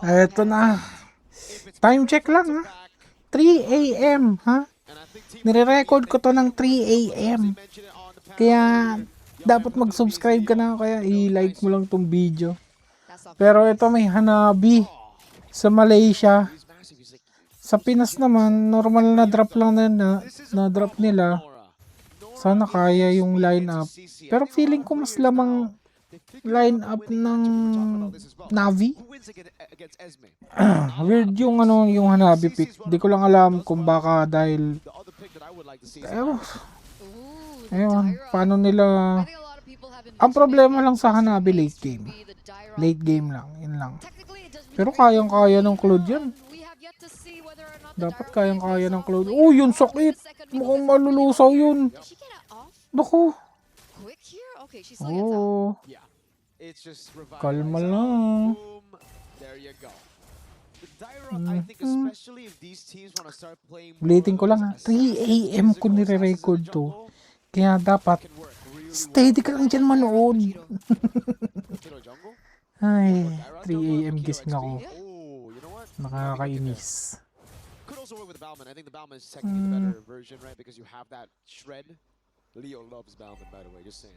Eto na. Time check lang ha. 3 AM ha. Nire-record ko to ng 3 AM. Kaya dapat mag-subscribe ka na, kaya i-like mo lang tong video. Pero ito may hanabi sa Malaysia. Sa Pinas naman, normal na drop lang na drop nila. Sana kaya yung line-up. Pero feeling ko mas lamang line-up ng NAVI. Weird yung yung hanabi pick. Di ko lang alam kung baka dahil ewan, paano nila. Ang problema lang sa hanabi late game. Late game lang, yun lang. Pero kayang-kaya ng Cloud yan. Dapat kayang-kaya ng Cloud. Oh, yun sakit. Mukhang malulusaw yun. Naku. Oh. Kalma lang. Ulitin ko lang ha. 3 AM ko nire-record to. Kaya dapat steady ka lang dyan manood. Ay, 3 AM gising ako. Nakakainis. Could also work with Bauman. I think the Bauman is technically the better version, right? Because you have that shred. Leo loves Bauman, by the way. Just saying.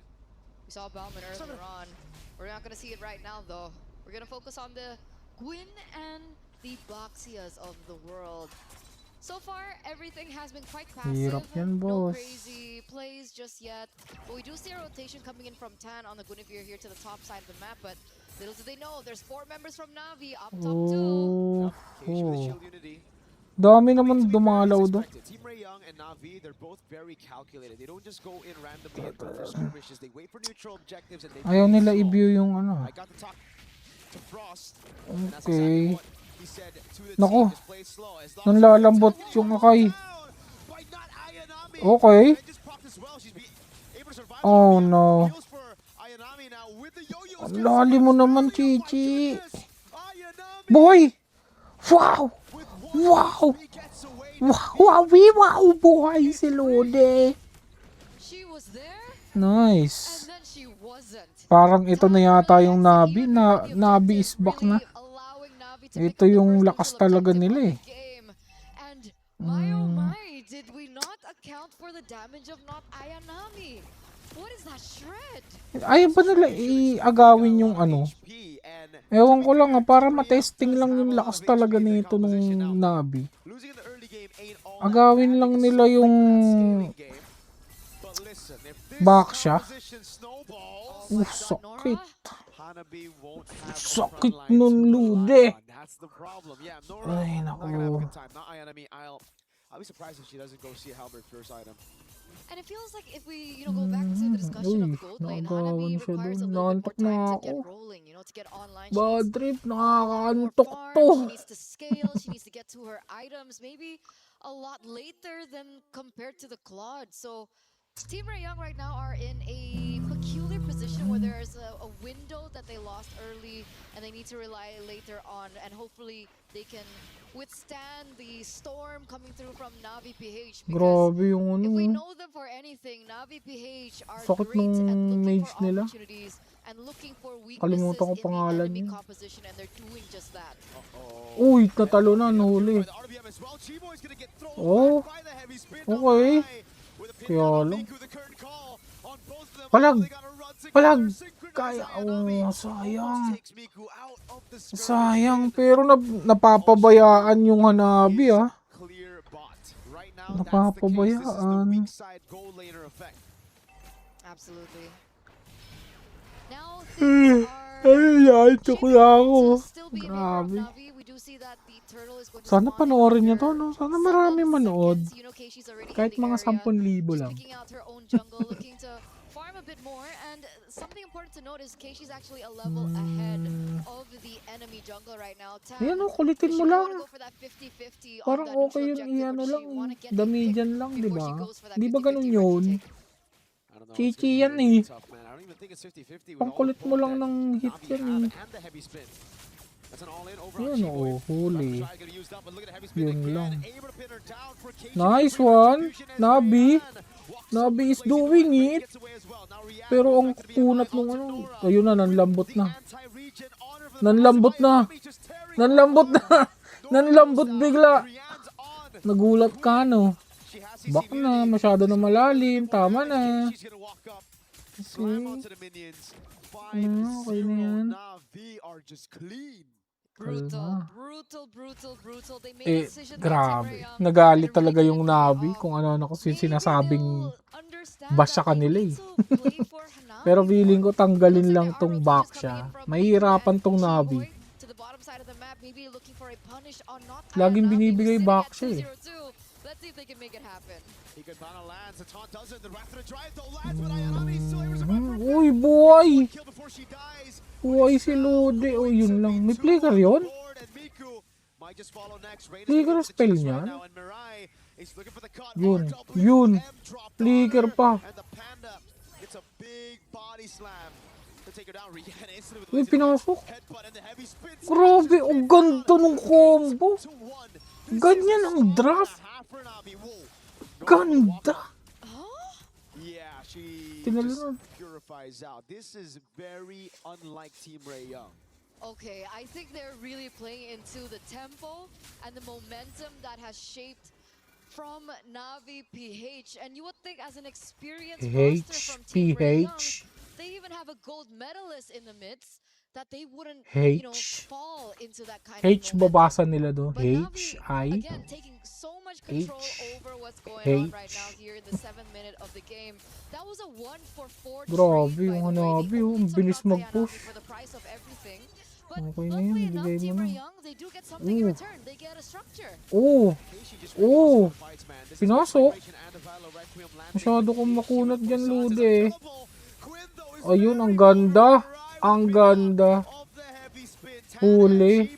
We saw Bauman earlier on. We're not gonna see it right now, though. We're gonna focus on the Gwyn and the Boxias of the world. So far, everything has been quite passive. No crazy plays just yet. But we do see a rotation coming in from Tan on the Guinevere here to the top side of the map. But little do they know, there's 4 members from Navi up top too. Dami naman dumalaw doon. Team Ray Young and Navi, they're both very calculated. They don't just go in randomly and build their skirmishes. They wait for neutral objectives and they ayaw nila i-view yung ano. I got to talk to Frost. Okay. Naku. Nanlalambot yung Akay. Okay. Oh no. Ang lalim mo naman, Chichi. Boy! Wow! Wow! Wow! Wow! Boy! Si Lode! Nice! Parang ito na yata yung Navi. Navi is back na. Ito yung lakas talaga nila eh. Did we not account for the damage of not Ayanami? What is that shred? Ayaw ba nila i-agawin yung ano? Ewan ko lang para matesting lang yung lakas talaga nito nung Navi. Agawin lang nila yung back siya. Sakit. Sakit nun, Lude. Ay, naku. I'll be surprised if she doesn't go see a halberd first item. And it feels like if we, go back to the discussion of gold lane, Hanabi requires a little bit more time to get rolling, to get online. Bad trip, nakakaantok to. She needs to scale, she needs to get to her items, maybe a lot later than compared to the Claude. So Team Ray Young right now are in a peculiar position where there's a window that they lost early and they need to rely later on, and hopefully they can withstand the storm coming through from Navi PH. Grabe yung ano. If we know them for anything, Navi PH are sakit great at looking for nila. opportunities and looking for weaknesses Kalimutan ko in the pangalan enemy niya. composition, and they're doing just that. Uy, natalo na, nahuli. Oh, okay. Kaya lang. Palag! Kaya, sayang. Sayang, pero napapabayaan yung Hanabi Napapabayaan. Absolutely. Now Ay, ko na ako. Grabe. Sana panoorin niyo to, no? Sana marami manood. Kahit mga 10,000 lang. farm a bit more, and something important to note is Keishi's actually a level ahead of the enemy jungle right now. Ayan o, kulitin mo lang. Parang okay yung iano lang. Damijan lang, di ba? Di ba ganun yun? Chichi yan eh. Pangkulit mo lang ng hit yan eh. That's an all-in over on Yun, Chiboy. oh, huli. Try gonna use that, but look at the heavy spin Yun again. lang. Able to pin her down for KG. Nice Great one. contribution as Navi. Ryan walks Navi over is the place into doing Ray it. gets away as well. Now Ryan Pero goes ang back to the kunat MWI nung onto ano. Nora. Ayun na, nanlambot The na. anti-region honor for the Nanlambot massive na. Miami just tearing Nanlambot na. apart. Nora Nanlambot goes down. bigla. Ryan's on. Nagulat ka, no? She has Bak CC na, immunity. masyado na malalim. Tama na. She's gonna walk up. Slam onto the minions. 5-0. Okay na yan. NAVI are just clean. Brutal, Kalma. brutal. They made a Eh, decision that Team grabe. Rayong Nagalit and really talaga yung couldn't play Navi off. kung ano-ano kasi Maybe sinasabing they'll understand basya that they kanila need eh. to play for Hanabi Pero feeling ko more. tanggalin Looks lang like tong there are back rotations siya. coming in from Mahihirapan Nico tong and Navi. Chiboy to the bottom side of the map, maybe looking for a punish on not Laging Hanabi, binibigay who's back sitting siya at 202. Let's see if they can make it happen. Ikebana lands, the taunt doesn't, the Raptor drive though lands, but Ayanami still able to survive for a Uy, boy! kill before she dies. Uy, si Lode. O, yun lang. May flicker yun? Might just follow next. Rain is Flicker gonna get the spell chase niyan? right now, and Mirai is looking for the cut. Yun. RWM Yun. dropped Flicker on her, pa. and the Panda gets a big body slam to take her down. Rihanna instantly with Uy, laser pinasok. headbutt and the heavy spin. Grabe, ang ganda nung combo. Ganyan ang draft. Ganda. Yeah, she Tinalo just nun. purifies out. This is very unlike Team Rayong. Okay, I think they're really playing into the tempo and the momentum that has shaped from Navi PH. And you would think as an experienced roster from Team Rayong, they even have a gold medalist in the midst, that they wouldn't, you know, fall into that kind of H momentum. babasa nila doon. But H, Navi, I, again, taking so much control over what's going on right now here in the 7th minute of the game. That was a 1-for-4 Grabe, trade, by yung the way. Hanabi, They oh, only ang bilis took out mag-push. Hanabi for the price of everything. But Okay na luckily yan, enough, bigay mo Team na. Rayong, they do get something in return. They get a structure. Oh, oh, pinasok. Masyado kong makunat dyan, Lude. Ayun, ang ganda. Ang ganda. Huli.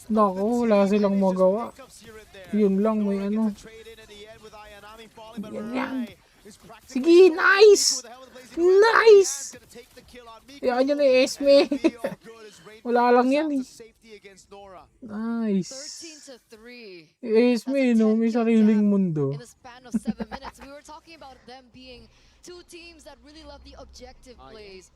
Naku, wala silang magawa. Yun lang, may ano. Ganyan. Sige, nice! Nice! Yan yun eh, Esme. Wala lang yan eh. Nice. 13-3. Esme, no? May sariling mundo. In the span of 7 minutes, we were talking about them being two teams that really love the objective plays.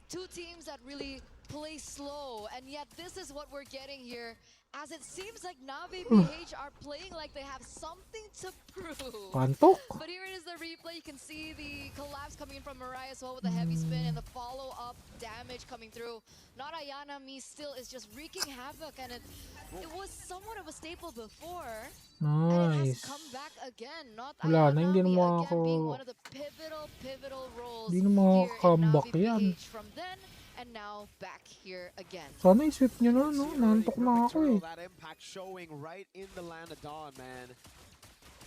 Two teams that really play slow, and yet this is what we're getting here. As it seems like Navi PH are playing like they have something to prove. Pantok. But here it is the replay. You can see the collapse coming in from Mariah as well with the heavy spin and the follow-up damage coming through. Not Ayanami still is just wreaking havoc, and it was somewhat of a staple before. And it has Nice. come back again. Not Wala na, hindi na Ayanami again makaka- being one of the pivotal roles Hindi na here in makaka-comeback Navi yan. PH from then and now back here again. Sana i-sweep nyo na, no? Nantok na ako eh. That impact showing right in the land of Dawn, man.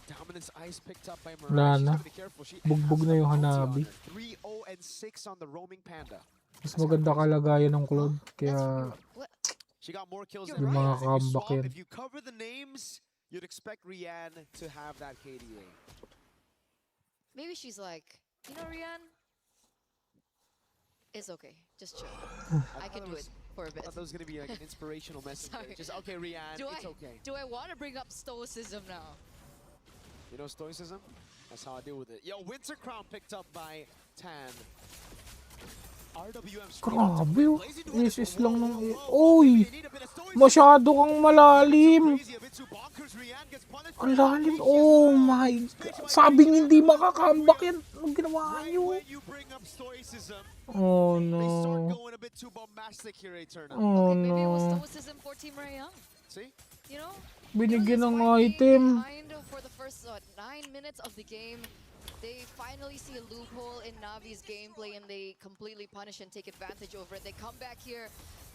Dominance ice picked up by Wala Mariah. She's na. gotta be careful. She Bugbog has na yung a bounty on Hanabi. her. 3-0-6 on the roaming Panda. Mas maganda kalagayan ng Cloud. Kaya, What? She got more kills You're than right. Rihanna. Mga If you comeback swap, yan. if you cover the names, you'd expect Rihanna to have that KDA. Maybe she's like, you know, Rian, it's okay. Just chill. I can do it for a I bit. thought that was gonna be like an inspirational message. there. Sorry. Just okay, Rihanna, Do it's I okay. do I want to bring up stoicism now? You know stoicism? That's how I deal with it. Yo, Winter Crown picked up by Tan. RWM grabe oh. SS lang ng... Uy! Masyado kang malalim. Ang lalim. Oh my God. Sabing hindi makakambak yan. Anong ginawa nyo? Oh no. Oh Okay, maybe it was no. stoicism for Team Rayong. See? You know? Binigyan ng Despite being item. behind for the first 9 minutes of the game, they finally see a loophole in Navi's gameplay and they completely punish and take advantage over it. They come back here.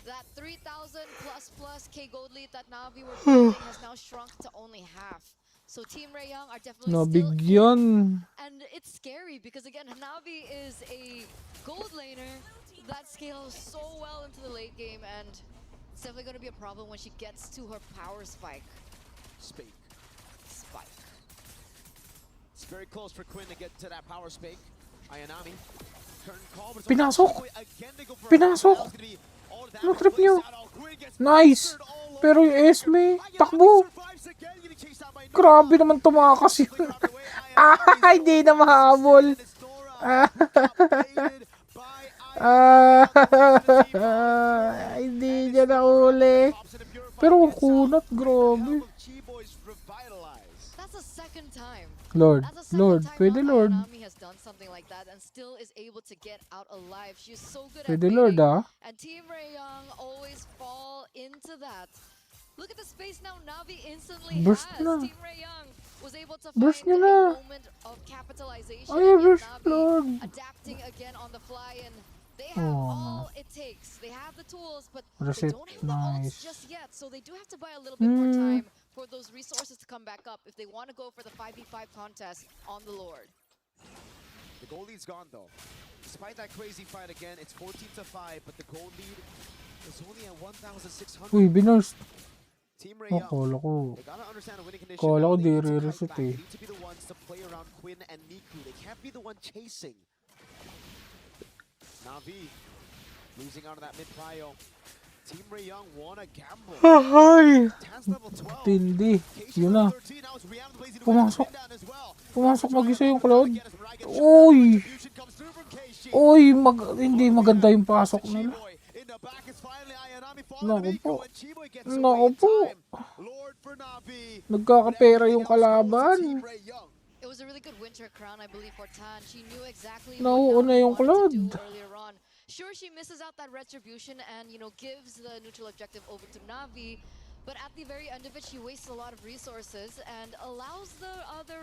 That 3,000 plus K gold lead that Navi were building has now shrunk to only half. So Team Rayong are definitely still in. Nabigyan. And it's scary because again, Navi is a gold laner that scales so well into the late game, and it's definitely going to be a problem when she gets to her power spike. Spike. Spike. It's very close for Quinn to get to that power spike. Ayanami. Curtain call, but it's Pinasok! only again to go for a Pinasok! foul. It's gonna be all Ano trip nyo? Nice! Pero yung Esme, takbo! Grabe naman tumakas yun. Hindi na mahabol. Hindi niya nahuli. Pero ang kunat, grabe. That's the second time. Lord, That's the second Lord, time pwede now Lord. Ayanami has done something like that and still is able to get out alive. She's so good at Pwede Lord baiting. ah. And Team Young always fall into that. Look at the space now Navi instantly Burst has. na. Team Young was able to Burst find niya na. a moment of capitalization. Ay, And yet burst Navi Lord. adapting again on the fly, and they have Oh. all it takes. They have the tools, but Reset, they don't have the ults nice. just yet. So they do have to buy a little bit more Hmm. time for those resources to come back up if they want to go for the 5v5 contest on the Lord. The goal lead's gone though. Despite that crazy fight again, it's 14-5, but the goal lead is only at 1,600. Uy, binurst. Team Oh, Young, kala ko. they gotta understand the winning condition. Kala now. ko They di need to kite re-reset back. eh. They need to be the ones to play around Quinn and Niku. They can't be the one chasing. Navi losing out on that mid prio. Team Young wanna gamble. Ay! Tan's level 12. Tindi. Casey Yun level na. 13. Now it's Rihanna blazing Pumasok. down as well. Pumasok mag-isa yung Cloud. Again, as Mariah gets shut down. Uy! Retribution comes through from Casey. Uy, hindi maganda yung pasok nila. In the back is finally Ayanami falling Naku to Nico, po. and Chiboy gets Naku away in po. time. Lord for Navi. Nagkakapera yung Everything else goes to kalaban. Team Ray Young. It was a really good winter crown, I believe, for Tan. She knew exactly Nauuna what yung Navi wanted to do Cloud. earlier on. Sure, she misses out that retribution and, gives the neutral objective over to Navi. But at the very end of it, she wastes a lot of resources and allows the other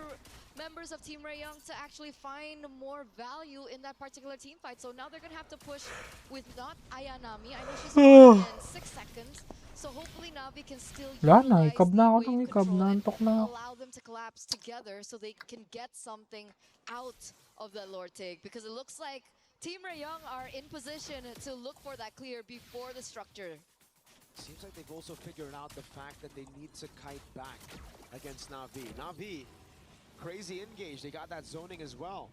members of Team Ray Young to actually find more value in that particular team fight. So now they're going to have to push with not Ayanami. I know she's gone in 6 seconds. So hopefully Navi can still Wala na, utilize ikab the na ako wave ng ikab. control and Nantok na ako. allow them to collapse together so they can get something out of that Lord take. Because it looks like Team Ray Young are in position to look for that clear before the structure. Seems like they've also figured out the fact that they need to kite back against Navi. Navi, crazy engage. They got that zoning as well.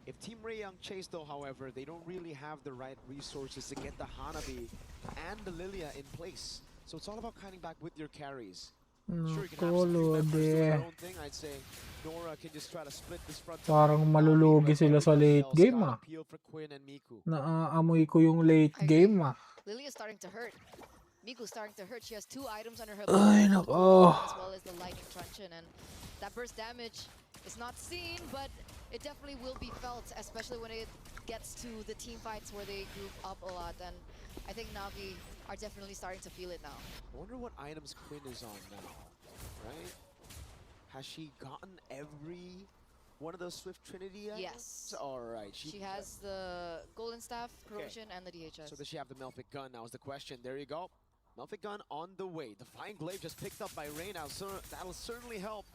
If Team Ray Young chase though, however, they don't really have the right resources to get the Hanabi and the Lilia in place. So it's all about kiting back with your carries. Sure, you can have some few members do their own thing. I'd say Nora can just try to split this front. Parang malulugi sila sa late game ah. For Quinn and Miku. Naaamoy ko yung late game ah. Lily is starting to hurt. Miku's starting to hurt. She has 2 items under her Ay, belt, nako. as well as the lightning truncheon, and that burst damage is not seen, but it definitely will be felt, especially when it gets to the team fights where they group up a lot. And I think Navi are definitely starting to feel it now. I wonder what items Quinn is on now, right? Has she gotten every one of those Swift Trinity items? Yes. All right. She has the Golden Staff, Corrosion, and the DHS. So does she have the Melfic Gun now is the question. There you go. Melfic Gun on the way. Defiant Glaive just picked up by Rain. Now, so that'll certainly help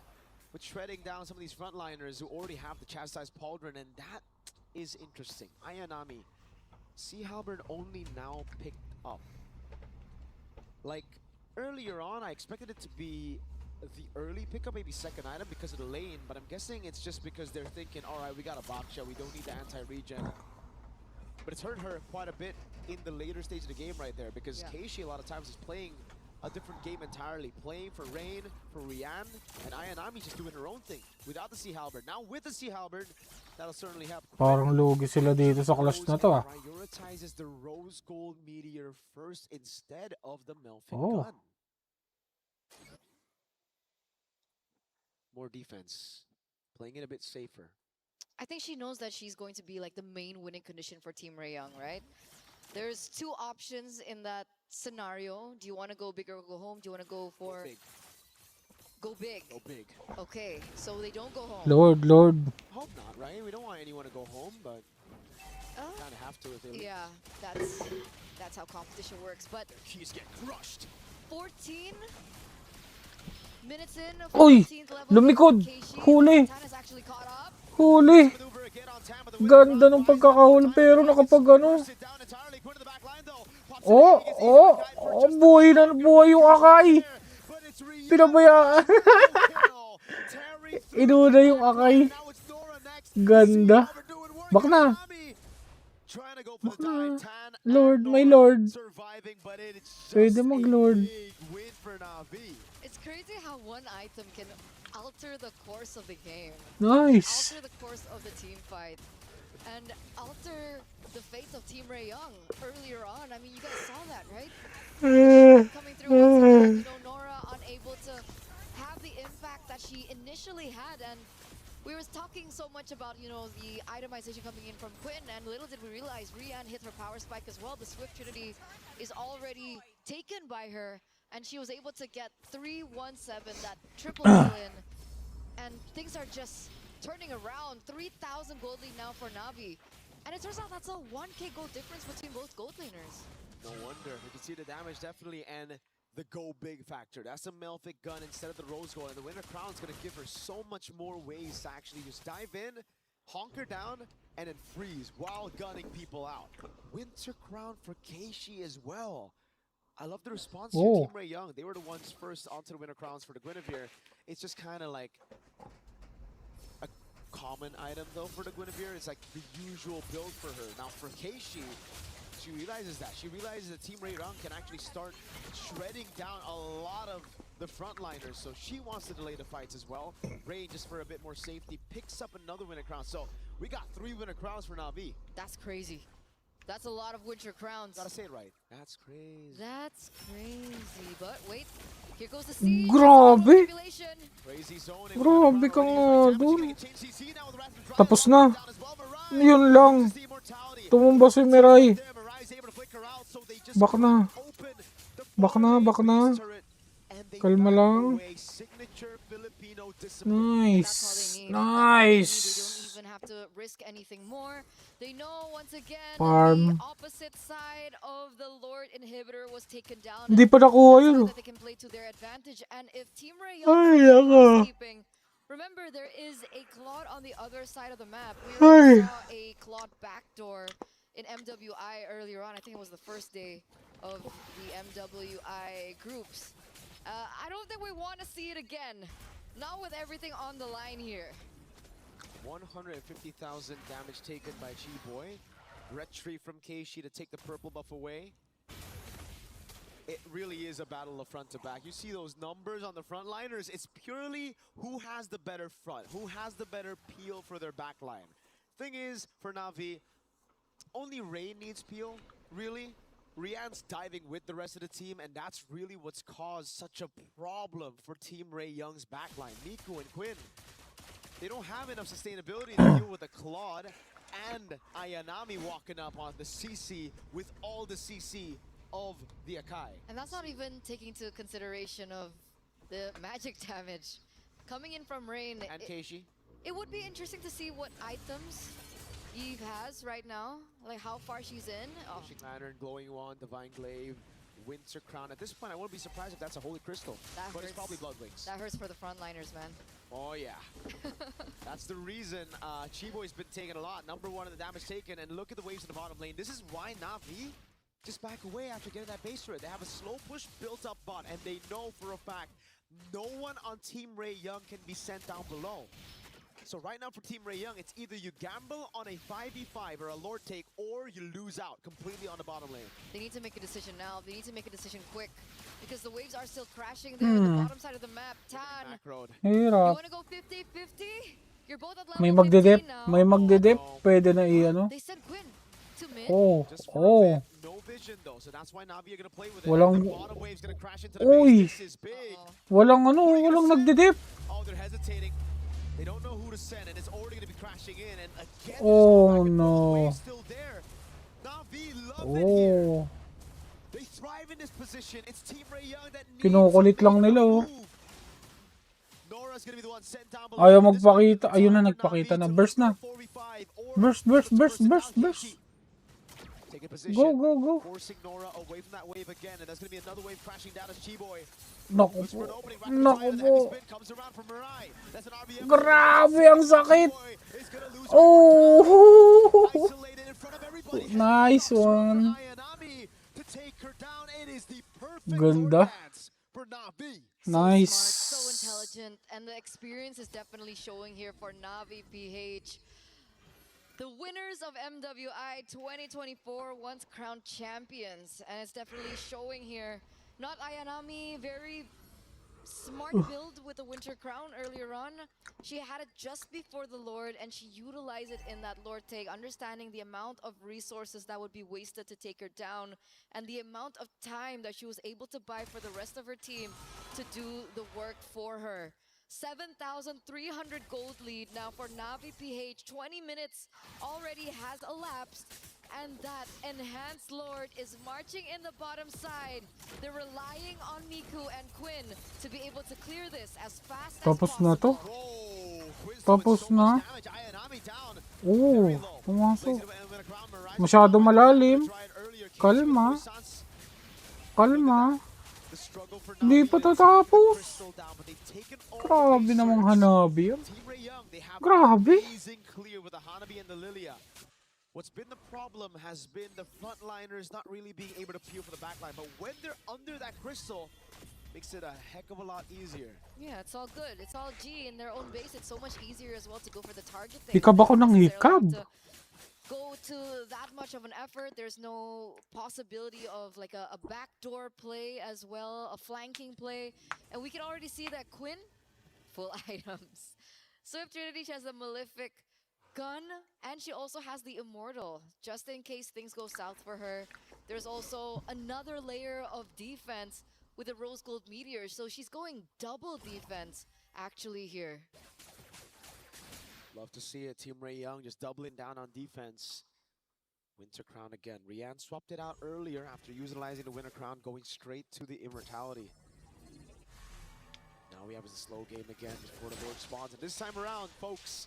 with shredding down some of these frontliners who already have the chastised Pauldron, and that is interesting. Ayanami, Sea Halberd only now picked up. Like, earlier on, I expected it to be the early pickup, maybe second item because of the lane, but I'm guessing it's just because they're thinking, all right, we got a Baksha, we don't need the anti-regen. But it's hurt her quite a bit in the later stage of the game right there, because Keishi a lot of times is playing a different game entirely, playing for Rain, for Rian, and Ayanami just doing her own thing without the Sea Halberd. Now with the Sea Halberd, that'll certainly help. Parang lugi sila dito sa clash na to ah. Prioritizes the Rose Gold Meteor first instead of the Melfic Oh. Gun. More defense, playing it a bit safer. I think she knows that she's going to be like the main winning condition for Team Ray Young, right? There's 2 options in that scenario. Do you want to go big or go home? Do you want to go for... Go big. Go big. Okay, so they don't go home. Lord. Hope not, right? We don't want anyone to go home, but kind of have to if they leave. Yeah, that's how competition works. But Their keys get crushed. 14 minutes in. Uy! 14th level. Lumikod! Keishi. Huli! Tan has actually caught up. Huli! Maneuver again on time, but the Ganda ng pagkakahuli pero nakapag ano. sit down entirely. Quinn to the back line though. Pops it in, he gets easy to guide for just Buhay na buhay yung Akai. but it's Ryu. Pinabayaan. Kill. Terry through Inuna yung Akai. now it's Nora next. Ganda. Silver doing work. Bak na. Ayanami trying to go for the dive. Tan Lord, my Nora lord. surviving, but it's Pwede just a mag-lord. big win for Navi. It's crazy how one item can alter the course of the game. Nice. Alter the course of the team fight. And alter the fate of Team Ray Young earlier on. I mean, you guys saw that, right? Coming through once again, you know, Nora unable to have the impact that she initially had. And we were talking so much about, you know, the itemization coming in from Quinn, and little did we realize Rian hit her power spike as well. The Swift Trinity is already taken by her, and she was able to get 317, that triple kill in. And things are just turning around. 3,000 gold lead now for Navi. And it turns out that's a 1k gold difference between both gold laners. No wonder. You can see the damage definitely, and the go big factor. That's a Melfic gun instead of the Rose Gold, and the Winter Crown is going to give her so much more ways to actually just dive in, honker down, and then freeze while gunning people out. Winter Crown for Keishi as well. I love the response to Team Ray Young. They were the ones first onto the Winter Crowns for the Guinevere. It's just kind of like a common item though for the Guinevere. It's like the usual build for her. Now for Keishi, she realizes that. She realizes that Team Ray Young can actually start shredding down a lot of the frontliners, so she wants to delay the fights as well. Ray, just for a bit more safety, picks up another Winter Crown. So we got 3 Winter Crowns for Navi. That's crazy. That's a lot of Winter Crowns. Gotta say it right. That's crazy. That's crazy. But wait, here goes the siege. Grabe. Crazy zone. Grabe ka nga dun. Tapos na. Yun lang. Tumumba si Mirai. Baka na. Baka na, baka na. Kalma lang. Nice. Nice. Even have to risk anything more. They know once again Farm. the opposite side of the Lord inhibitor was taken down. Hindi pa nakuha yun. That they can play to their advantage. And if Team Ray Ay, Young naka. keeping, remember there is a Claude on the other side of the map. We already saw a Claude backdoor in MWI earlier on. I think it was the first day of the MWI groups. I don't think we want to see it again. Not with everything on the line here. 150,000 damage taken by Chi-Boy. Retreat from Keishi to take the purple buff away. It really is a battle of front to back. You see those numbers on the frontliners. It's purely who has the better front, who has the better peel for their backline. Thing is, for Navi, only Ray needs peel, really. Rian's diving with the rest of the team, and that's really what's caused such a problem for Team Ray Young's backline. Miku and Quinn, they don't have enough sustainability to deal with a Claude and Ayanami walking up on the CC with all the CC of the Akai. And that's not even taking into consideration of the magic damage coming in from Rain. And Keishi. It would be interesting to see what items Eve has right now, like how far she's in. Fishing Lantern, Glowing Wand, Divine Glaive, Winter Crown. At this point, I wouldn't be surprised if that's a Holy Crystal. That but hurts. It's probably Blood Wings. That hurts for the frontliners, man. Oh yeah. That's the reason Chi-Boy's been taking a lot. Number 1 in the damage taken, and look at the waves in the bottom lane. This is why Navi just back away after getting that base turret. They have a slow push built up bot, and they know for a fact no one on Team Ray Young can be sent down below. So right now for Team Ray Young, it's either you gamble on a 5v5 or a Lord take, or you lose out completely on the bottom lane. They need to make a decision now. They need to make a decision quick, because the waves are still crashing there on the bottom side of the map. Tan, Back road. you Hirap. want to go 50-50? You're both at level May 15 magdedep. now. May magdedep. Pwede na i-ano. They said Quinn to mid. Oh. Just for a Oh. bit, no vision though, so that's why Navi are gonna play with it. Walang- The bottom wave's gonna crash into the Uy. base. This is big. Walang ano. Walang nagdedep. Oh, they're hesitating. They don't know who to send, and it's already gonna be crashing in. And again, Oh, there's no no. waves still there. Navi love it here. Oh. They thrive in this position. It's Team Ray Young that needs Kinukulit to lang make nila, a oh. move. Nora's gonna be the one sent down below. Ayaw This might be the magpakita. Ayun na, time for nagpakita Navi na. to Burst look na. for a 4v5 or Burst, look burst, to burst, burst it burst, down. burst. Keishi take a position. Go, go, go. Forcing Nora away from that wave again, and there's gonna be another wave crashing down as Chi-Boy. Naku Looks for po. an opening. Rapid Naku fire, the po. heavy spin comes around from Mirai. That's an RBM. Grabe ang sakit. Chi-Boy is gonna lose Oh. isolated in front of everybody. Nice Headlock from one. Ayanami to take her down. It is the perfect Ganda. Lord dance for Navi. Nice. So intelligent, and the experience is definitely showing here for Navi PH. The winners of MWI 2024 once crowned champions, and it's definitely showing here. Not Ayanami, very smart build with the Winter Crown earlier on. She had it just before the Lord, and she utilized it in that Lord take, understanding the amount of resources that would be wasted to take her down, and the amount of time that she was able to buy for the rest of her team to do the work for her. 7,300 gold lead now for NAVI PH. 20 minutes already has elapsed, and that enhanced Lord is marching in the bottom side. They're relying on Miku and Quinn to be able to clear this as fast as Tapos na to? possible. Tapos na? Oo, pumasok. Masyado malalim. Kalma. Kalma. Hindi pa tatapos. Grabe namang Hanabi. Grabe. What's been the problem has been the frontliners not really being able to peel for the backline, but when they're under that crystal, makes it a heck of a lot easier. Yeah, it's all good. It's all G in their own base. It's so much easier as well to go for the target thing. Hikab ako ng hikab. Go to that much of an effort. There's no possibility of like a backdoor play as well, a flanking play. And we can already see that Quinn, full items. Swift Trinity, she has a Malefic gun, and she also has the Immortal, just in case things go south for her. There's also another layer of defense with the Rose Gold Meteor, so she's going double defense actually here. Love to see it. Team Ray Young just doubling down on defense. Winter Crown again. Rian swapped it out earlier after utilizing the Winter Crown, going straight to the Immortality. Now we have a slow game again before the Lord spawns. And this time around, folks,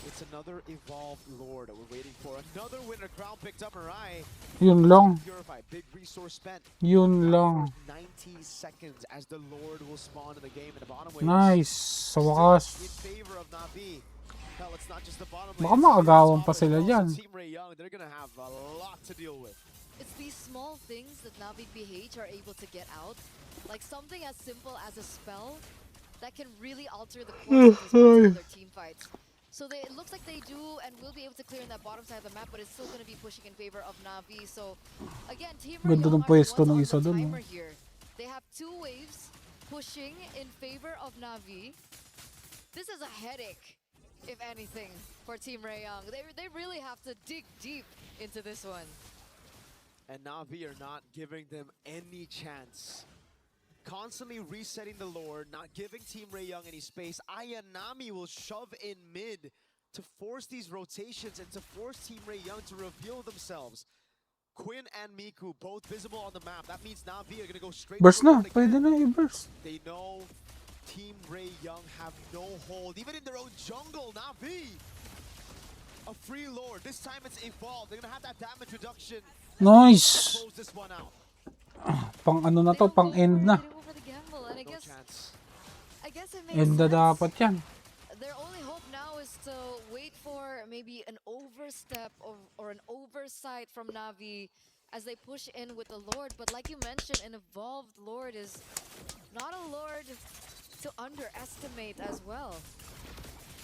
it's another evolved Lord that we're waiting for. Another Winter Crown picked up Mirai. Yun lang. Purified. Big resource spent. Yun lang. 90 seconds as the Lord will spawn in the game in the bottom wave. Nice. Sa wakas. In favor of Navi. Hell, it's not just the bottom Baka lane. maagawan pa sila dyan. Team Ray Young, they're gonna have a lot to deal with. It's these small things that Navi PH are able to get out. Like something as simple as a spell that can really alter the course of these particular team fights. So it looks like they do and will be able to clear in that bottom side of the map, but it's still going to be pushing in favor of Navi. So again, Team Ray Ganda Young ng are the pwesto ng ones isa on the dun, timer here. They have 2 waves pushing in favor of Navi. This is a headache, if anything, for Team Ray Young. They really have to dig deep into this one. And Navi are not giving them any chance. Constantly resetting the Lord, not giving Team Ray Young any space. Ayanami will shove in mid to force these rotations and to force Team Ray Young to reveal themselves. Quinn and Miku both visible on the map. That means Navi are going to go straight Burst to na. the Pwede na i-burst. They know Team Ray Young have no hold, even in their own jungle. Navi, a free Lord. This time it's evolved. They're going to have that damage reduction. Nice. Close this one out. Pang ano na to, pang end na. No chance. I guess it makes End na sense. dapat yan. Their only hope now is to wait for maybe an overstep or an oversight from Navi as they push in with the Lord. But like you mentioned, an evolved Lord is not a Lord to underestimate as well.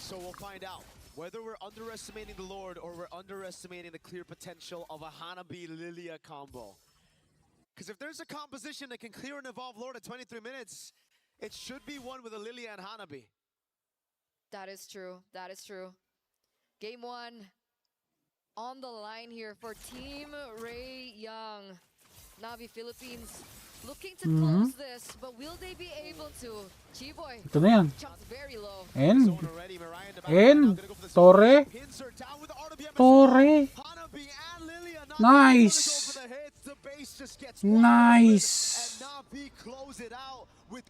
So we'll find out whether we're underestimating the Lord or we're underestimating the clear potential of a Hanabi Lilia combo. Because if there's a composition that can clear an evolved Lord at 23 minutes, it should be one with a Lilia and Hanabi. That is true. That is true. Game 1 on the line here for Team Ray Young. Navi Philippines looking to close this, but will they be able to? G-Boy Ito na yan. jumps very low. End. Zone already, Mariah in the back. End. Now gonna go for the Torre. zone. Pins her down with the RWM as Torre. well. Hanabi and Lilia not Nice. able to go for the hit. The base just gets Nice. and Navi close it out with